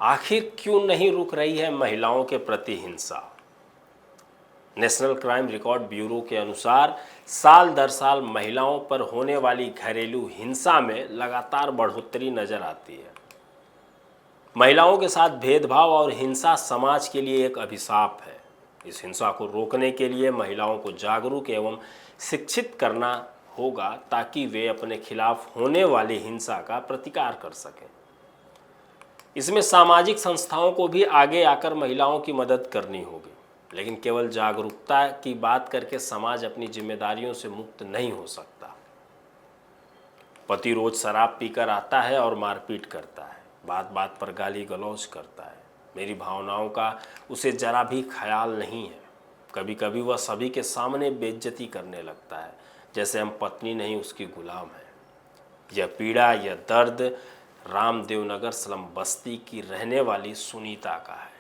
आखिर क्यों नहीं रुक रही है महिलाओं के प्रति हिंसा? नेशनल क्राइम रिकॉर्ड ब्यूरो के अनुसार साल दर साल महिलाओं पर होने वाली घरेलू हिंसा में लगातार बढ़ोतरी नजर आती है। महिलाओं के साथ भेदभाव और हिंसा समाज के लिए एक अभिशाप है। इस हिंसा को रोकने के लिए महिलाओं को जागरूक एवं शिक्षित करना होगा ताकि वे अपने खिलाफ होने वाली हिंसा का प्रतिकार कर सकें। इसमें सामाजिक संस्थाओं को भी आगे आकर महिलाओं की मदद करनी होगी, लेकिन केवल जागरूकता की बात करके समाज अपनी जिम्मेदारियों से मुक्त नहीं हो सकता। पति रोज शराब पीकर आता है और मारपीट करता है, बात बात पर गाली गलौज करता है। मेरी भावनाओं का उसे जरा भी ख्याल नहीं है। कभी कभी वह सभी के सामने बेइज्जती करने लगता है, जैसे हम पत्नी नहीं उसकी गुलाम है। यह पीड़ा, यह दर्द रामदेवनगर स्लम बस्ती की रहने वाली सुनीता का है।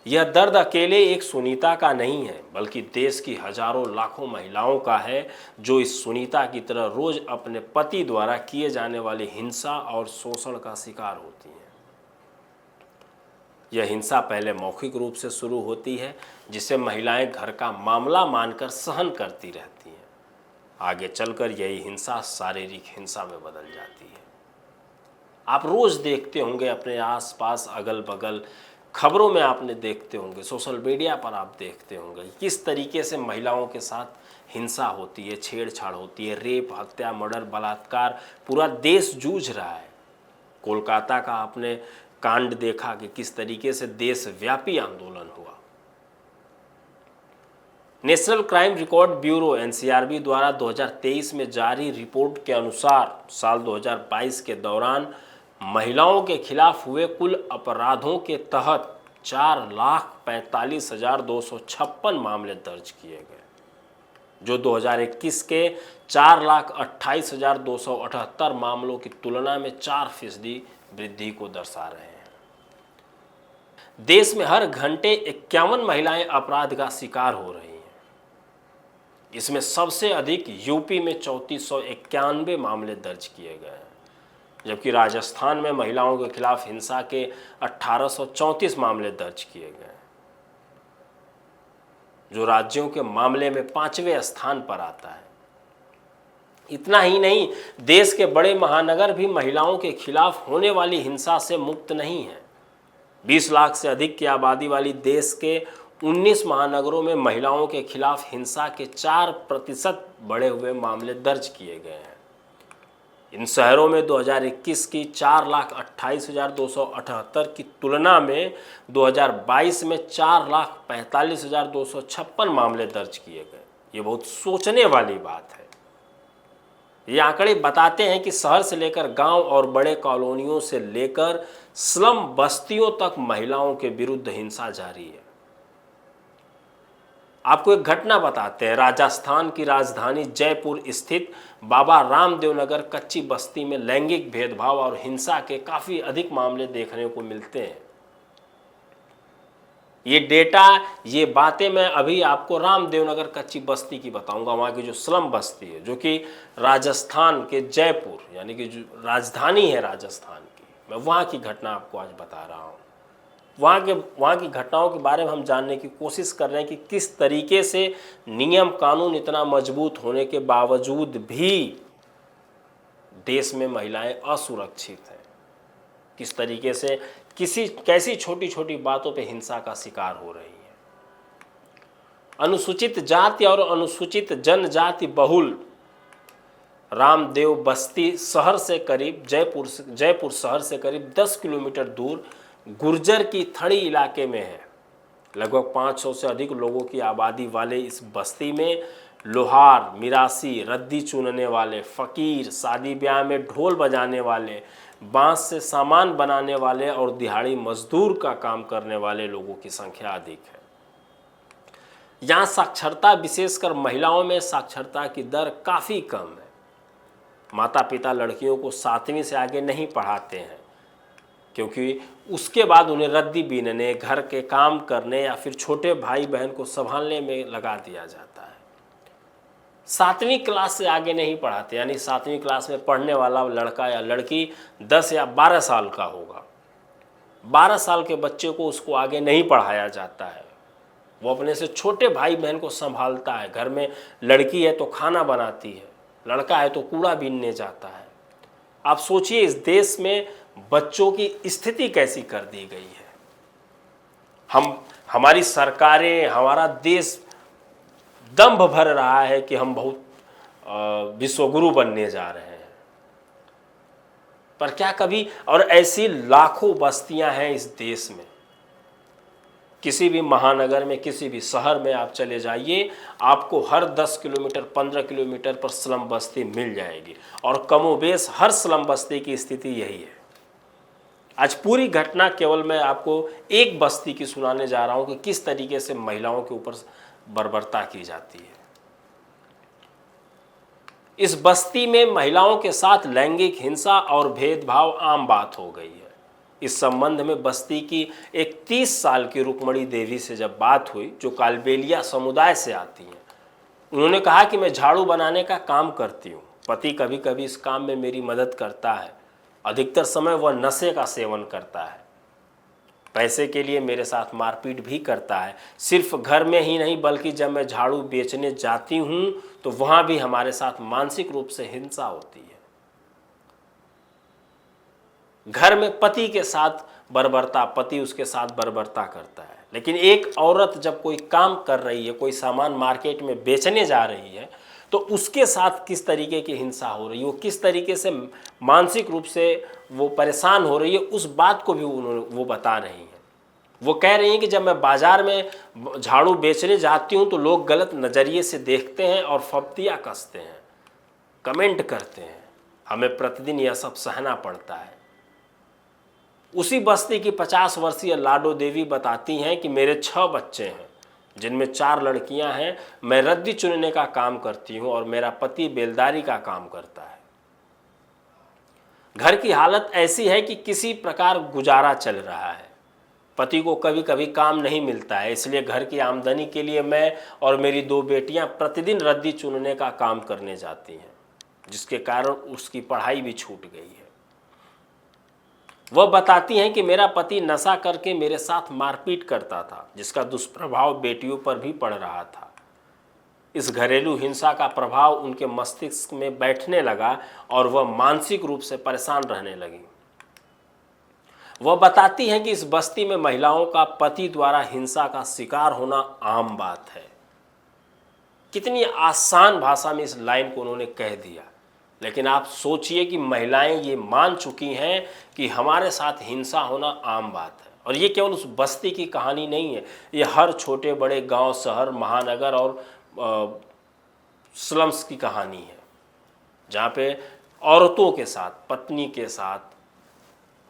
यह दर्द अकेले एक सुनीता का नहीं है, बल्कि देश की हजारों लाखों महिलाओं का है, जो इस सुनीता की तरह रोज अपने पति द्वारा किए जाने वाली हिंसा और शोषण का शिकार होती हैं। यह हिंसा पहले मौखिक रूप से शुरू होती है, जिसे महिलाएं घर का मामला मानकर सहन करती रहती हैं। आगे चलकर यही हिंसा शारीरिक हिंसा में बदल जाती है। आप रोज देखते होंगे अपने आसपास, अगल बगल, खबरों में आपने देखते होंगे, सोशल मीडिया पर आप देखते होंगे किस तरीके से महिलाओं के साथ हिंसा होती है, छेड़छाड़ होती है, रेप, हत्या, मर्डर, बलात्कार। पूरा देश जूझ रहा है। कोलकाता का आपने कांड देखा कि किस तरीके से देशव्यापी आंदोलन हुआ। National crime record bureau NCRB द्वारा 2023 में जारी रिपोर्ट के अनुसार साल 2022 के दौरान महिलाओं के खिलाफ हुए कुल अपराधों के तहत 4,45,256 मामले दर्ज किए गए, जो 2021 के 4,28,278 मामलों की तुलना में 4% वृद्धि को दर्शा रहे हैं। देश में हर घंटे 51 महिलाएं अपराध का शिकार हो रही हैं। इसमें सबसे अधिक यूपी में 3491 मामले दर्ज किए गए हैं, जबकि राजस्थान में महिलाओं के खिलाफ हिंसा के 1834 मामले दर्ज किए गए, जो राज्यों के मामले में 5वें स्थान पर आता है। इतना ही नहीं, देश के बड़े महानगर भी महिलाओं के खिलाफ होने वाली हिंसा से मुक्त नहीं है। 20 लाख से अधिक की आबादी वाली देश के 19 महानगरों में महिलाओं के खिलाफ हिंसा के 4% बढ़े हुए मामले दर्ज किए गए हैं। इन शहरों में 2021 की 4,28,278 की तुलना में 2022 में 4,45,256 मामले दर्ज किए गए। ये बहुत सोचने वाली बात है। ये आंकड़े बताते हैं कि शहर से लेकर गांव और बड़े कॉलोनियों से लेकर स्लम बस्तियों तक महिलाओं के विरुद्ध हिंसा जारी है। आपको एक घटना बताते हैं। राजस्थान की राजधानी जयपुर स्थित बाबा रामदेवनगर कच्ची बस्ती में लैंगिक भेदभाव और हिंसा के काफ़ी अधिक मामले देखने को मिलते हैं। ये डेटा, ये बातें मैं अभी आपको रामदेवनगर कच्ची बस्ती की बताऊंगा, वहाँ की जो स्लम बस्ती है, जो कि राजस्थान के जयपुर यानी कि जो राजधानी है राजस्थान की, मैं वहाँ की घटना आपको आज बता रहा हूँ। वहाँ की घटनाओं के बारे में हम जानने की कोशिश कर रहे हैं कि किस तरीके से नियम कानून इतना मजबूत होने के बावजूद भी देश में महिलाएं असुरक्षित हैं। किस तरीके से कैसी छोटी छोटी बातों पे हिंसा का शिकार हो रही है। अनुसूचित जाति और अनुसूचित जनजाति बहुल रामदेव बस्ती शहर से करीब जयपुर शहर से करीब 10 किलोमीटर दूर गुर्जर की थड़ी इलाके में है। लगभग 500 से अधिक लोगों की आबादी वाले इस बस्ती में लोहार, मिरासी, रद्दी चुनने वाले, फकीर, शादी ब्याह में ढोल बजाने वाले, बांस से सामान बनाने वाले और दिहाड़ी मजदूर का काम करने वाले लोगों की संख्या अधिक है। यहाँ साक्षरता, विशेषकर महिलाओं में साक्षरता की दर काफ़ी कम है। माता पिता लड़कियों को 7वीं से आगे नहीं पढ़ाते हैं, क्योंकि उसके बाद उन्हें रद्दी बीनने, घर के काम करने या फिर छोटे भाई बहन को संभालने में लगा दिया जाता है। 7वीं क्लास से आगे नहीं पढ़ाते, यानी 7वीं क्लास में पढ़ने वाला लड़का या लड़की 10 या 12 साल का होगा। 12 साल के बच्चे को उसको आगे नहीं पढ़ाया जाता है। वो अपने से छोटे भाई बहन को संभालता है। घर में लड़की है तो खाना बनाती है, लड़का है तो कूड़ा बीनने जाता है। आप सोचिए इस देश में बच्चों की स्थिति कैसी कर दी गई है। हमारी सरकारें, हमारा देश दंभ भर रहा है कि हम बहुत विश्वगुरु बनने जा रहे हैं, पर क्या कभी, और ऐसी लाखों बस्तियां हैं इस देश में। किसी भी महानगर में, किसी भी शहर में आप चले जाइए, आपको हर 10 किलोमीटर 15 किलोमीटर पर स्लम बस्ती मिल जाएगी, और कमोबेश हर स्लम बस्ती की स्थिति यही है। आज पूरी घटना केवल मैं आपको एक बस्ती की सुनाने जा रहा हूं कि किस तरीके से महिलाओं के ऊपर बर्बरता की जाती है। इस बस्ती में महिलाओं के साथ लैंगिक हिंसा और भेदभाव आम बात हो गई है। इस संबंध में बस्ती की एक 30 साल की रुक्मणी देवी से जब बात हुई, जो कालबेलिया समुदाय से आती हैं, उन्होंने कहा कि मैं झाड़ू बनाने का काम करती हूँ, पति कभी कभी इस काम में मेरी मदद करता है, अधिकतर समय वह नशे का सेवन करता है, पैसे के लिए मेरे साथ मारपीट भी करता है। सिर्फ घर में ही नहीं बल्कि जब मैं झाड़ू बेचने जाती हूँ तो वहाँ भी हमारे साथ मानसिक रूप से हिंसा होती है। घर में पति के साथ बर्बरता, पति उसके साथ बर्बरता करता है, लेकिन एक औरत जब कोई काम कर रही है, कोई सामान मार्केट में बेचने जा रही है, तो उसके साथ किस तरीके की हिंसा हो रही है, वो किस तरीके से मानसिक रूप से वो परेशान हो रही है, उस बात को भी वो बता रही हैं। वो कह रही हैं कि जब मैं बाज़ार में झाड़ू बेचने जाती हूँ तो लोग गलत नज़रिए से देखते हैं और फब्तियाँ कसते हैं, कमेंट करते हैं, हमें प्रतिदिन यह सब सहना पड़ता है। उसी बस्ती की 50 वर्षीय लाडो देवी बताती हैं कि मेरे 6 बच्चे हैं, जिनमें 4 लड़कियां हैं। मैं रद्दी चुनने का काम करती हूं और मेरा पति बेलदारी का काम करता है। घर की हालत ऐसी है कि किसी प्रकार गुजारा चल रहा है। पति को कभी कभी काम नहीं मिलता है, इसलिए घर की आमदनी के लिए मैं और मेरी 2 बेटियां प्रतिदिन रद्दी चुनने का काम करने जाती हैं, जिसके कारण उसकी पढ़ाई भी छूट गई है। वह बताती हैं कि मेरा पति नशा करके मेरे साथ मारपीट करता था, जिसका दुष्प्रभाव बेटियों पर भी पड़ रहा था। इस घरेलू हिंसा का प्रभाव उनके मस्तिष्क में बैठने लगा और वह मानसिक रूप से परेशान रहने लगी। वह बताती हैं कि इस बस्ती में महिलाओं का पति द्वारा हिंसा का शिकार होना आम बात है। कितनी आसान भाषा में इस लाइन को उन्होंने कह दिया, लेकिन आप सोचिए कि महिलाएं ये मान चुकी हैं कि हमारे साथ हिंसा होना आम बात है। और ये केवल उस बस्ती की कहानी नहीं है, ये हर छोटे बड़े गांव, शहर, महानगर और स्लम्स की कहानी है, जहाँ पे औरतों के साथ, पत्नी के साथ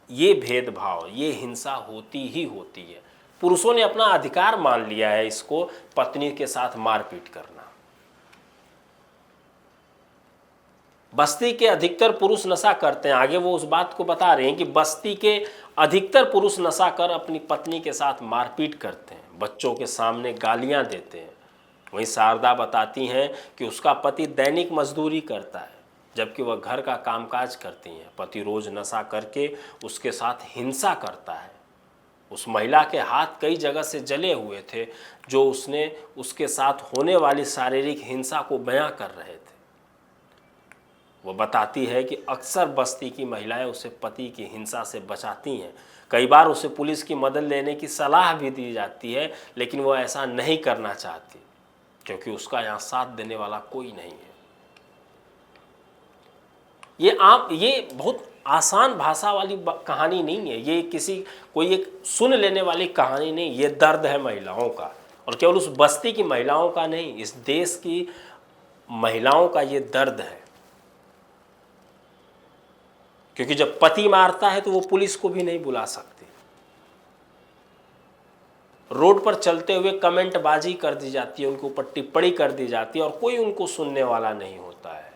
ये भेदभाव, ये हिंसा होती ही होती है। पुरुषों ने अपना अधिकार मान लिया है इसको, पत्नी के साथ मारपीट करना। बस्ती के अधिकतर पुरुष नशा करते हैं। आगे वो उस बात को बता रहे हैं कि बस्ती के अधिकतर पुरुष नशा कर अपनी पत्नी के साथ मारपीट करते हैं, बच्चों के सामने गालियां देते हैं। वहीं शारदा बताती हैं कि उसका पति दैनिक मजदूरी करता है, जबकि वह घर का कामकाज करती हैं। पति रोज नशा करके उसके साथ हिंसा करता है। उस महिला के हाथ कई जगह से जले हुए थे, जो उसने उसके साथ होने वाली शारीरिक हिंसा को बयां कर रहे थे। वो बताती है कि अक्सर बस्ती की महिलाएं उसे पति की हिंसा से बचाती हैं। कई बार उसे पुलिस की मदद लेने की सलाह भी दी जाती है, लेकिन वो ऐसा नहीं करना चाहती, क्योंकि उसका यहाँ साथ देने वाला कोई नहीं है। ये बहुत आसान भाषा वाली कहानी नहीं है, ये कोई एक सुन लेने वाली कहानी नहीं। ये दर्द है महिलाओं का, और केवल उस बस्ती की महिलाओं का नहीं, इस देश की महिलाओं का ये दर्द है। क्योंकि जब पति मारता है तो वो पुलिस को भी नहीं बुला सकती। रोड पर चलते हुए कमेंट बाजी कर दी जाती है, उनके ऊपर टिप्पणी कर दी जाती है, और कोई उनको सुनने वाला नहीं होता है।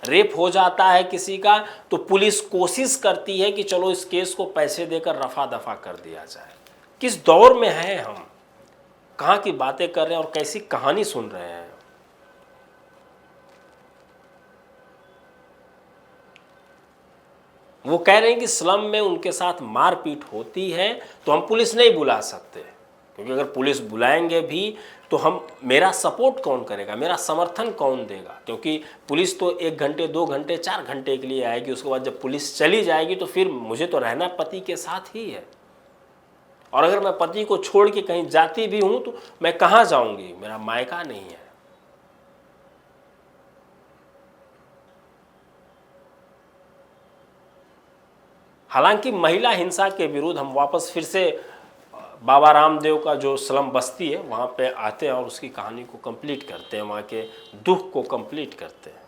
रेप हो जाता है किसी का तो पुलिस कोशिश करती है कि चलो इस केस को पैसे देकर रफा दफा कर दिया जाए। किस दौर में हैं हम, कहाँ की बातें कर रहे हैं और कैसी कहानी सुन रहे हैं। वो कह रहे हैं कि स्लम में उनके साथ मारपीट होती है तो हम पुलिस नहीं बुला सकते, क्योंकि अगर पुलिस बुलाएंगे भी तो हम मेरा सपोर्ट कौन करेगा, मेरा समर्थन कौन देगा, क्योंकि पुलिस तो 1 घंटे 2 घंटे 4 घंटे के लिए आएगी, उसके बाद जब पुलिस चली जाएगी तो फिर मुझे तो रहना पति के साथ ही है। और अगर मैं पति को छोड़ के कहीं जाती भी हूं तो मैं कहां जाऊंगी, मेरा मायका नहीं है। हालांकि महिला हिंसा के विरुद्ध हम वापस फिर से बाबा रामदेव का जो स्लम बस्ती है वहाँ पे आते हैं और उसकी कहानी को कंप्लीट करते हैं, वहाँ के दुख को कंप्लीट करते हैं।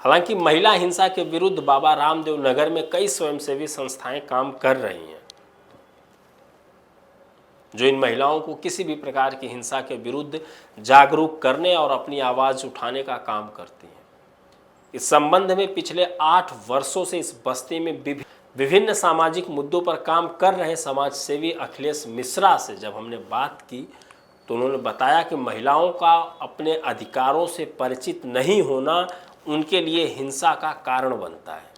हालांकि महिला हिंसा के विरुद्ध बाबा रामदेव नगर में कई स्वयंसेवी संस्थाएं काम कर रही हैं, जो इन महिलाओं को किसी भी प्रकार की हिंसा के विरुद्ध जागरूक करने और अपनी आवाज़ उठाने का काम करती हैं। इस संबंध में पिछले 8 वर्षों से इस बस्ती में विभिन्न सामाजिक मुद्दों पर काम कर रहे समाज सेवी अखिलेश मिश्रा से जब हमने बात की तो उन्होंने बताया कि महिलाओं का अपने अधिकारों से परिचित नहीं होना उनके लिए हिंसा का कारण बनता है।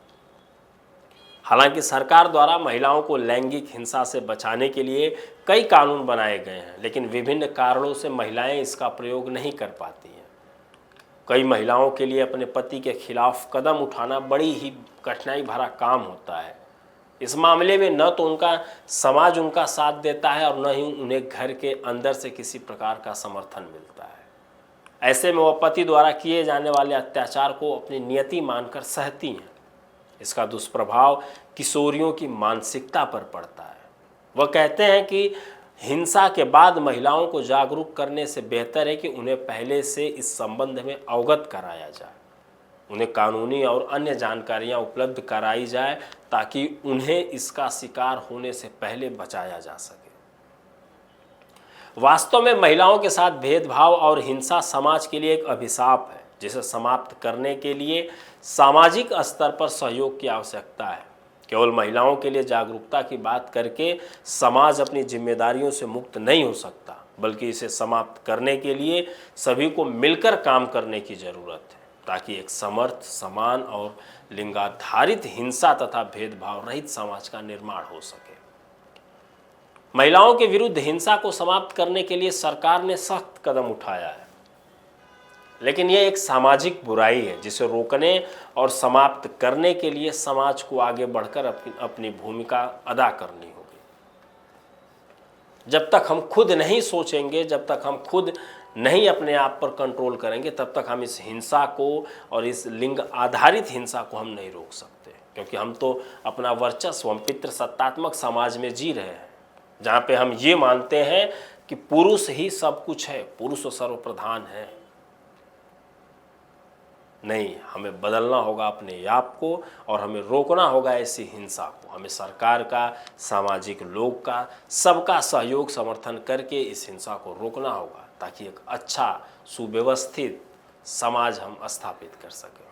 हालांकि सरकार द्वारा महिलाओं को लैंगिक हिंसा से बचाने के लिए कई कानून बनाए गए हैं, लेकिन विभिन्न कारणों से महिलाएं इसका प्रयोग नहीं कर पाती हैं। कई महिलाओं के लिए अपने पति के खिलाफ कदम उठाना बड़ी ही कठिनाई भरा काम होता है। इस मामले में न तो उनका समाज उनका साथ देता है और न ही उन्हें घर के अंदर से किसी प्रकार का समर्थन मिलता है। ऐसे में वह पति द्वारा किए जाने वाले अत्याचार को अपनी नियति मानकर सहती हैं। इसका दुष्प्रभाव किशोरियों की मानसिकता पर पड़ता है। वह कहते हैं कि हिंसा के बाद महिलाओं को जागरूक करने से बेहतर है कि उन्हें पहले से इस संबंध में अवगत कराया जाए, उन्हें कानूनी और अन्य जानकारियां उपलब्ध कराई जाए ताकि उन्हें इसका शिकार होने से पहले बचाया जा सके। वास्तव में महिलाओं के साथ भेदभाव और हिंसा समाज के लिए एक अभिशाप है, जिसे समाप्त करने के लिए सामाजिक स्तर पर सहयोग की आवश्यकता है। केवल महिलाओं के लिए जागरूकता की बात करके समाज अपनी जिम्मेदारियों से मुक्त नहीं हो सकता, बल्कि इसे समाप्त करने के लिए सभी को मिलकर काम करने की जरूरत है, ताकि एक समर्थ, समान और लिंगाधारित हिंसा तथा भेदभाव रहित समाज का निर्माण हो सके। महिलाओं के विरुद्ध हिंसा को समाप्त करने के लिए सरकार ने सख्त कदम उठाया है, लेकिन यह एक सामाजिक बुराई है जिसे रोकने और समाप्त करने के लिए समाज को आगे बढ़कर अपनी भूमिका अदा करनी होगी। जब तक हम खुद नहीं सोचेंगे, जब तक हम खुद नहीं अपने आप पर कंट्रोल करेंगे, तब तक हम इस हिंसा को और इस लिंग आधारित हिंसा को हम नहीं रोक सकते, क्योंकि हम तो अपना वर्चस्व, हम पितृसत्तात्मक समाज में जी रहे हैं, जहाँ पे हम ये मानते हैं कि पुरुष ही सब कुछ है, पुरुष सर्वप्रधान है। नहीं, हमें बदलना होगा अपने आप को और हमें रोकना होगा ऐसी हिंसा को। हमें सरकार का, सामाजिक लोग का, सबका सहयोग समर्थन करके इस हिंसा को रोकना होगा, ताकि एक अच्छा सुव्यवस्थित समाज हम स्थापित कर सकें।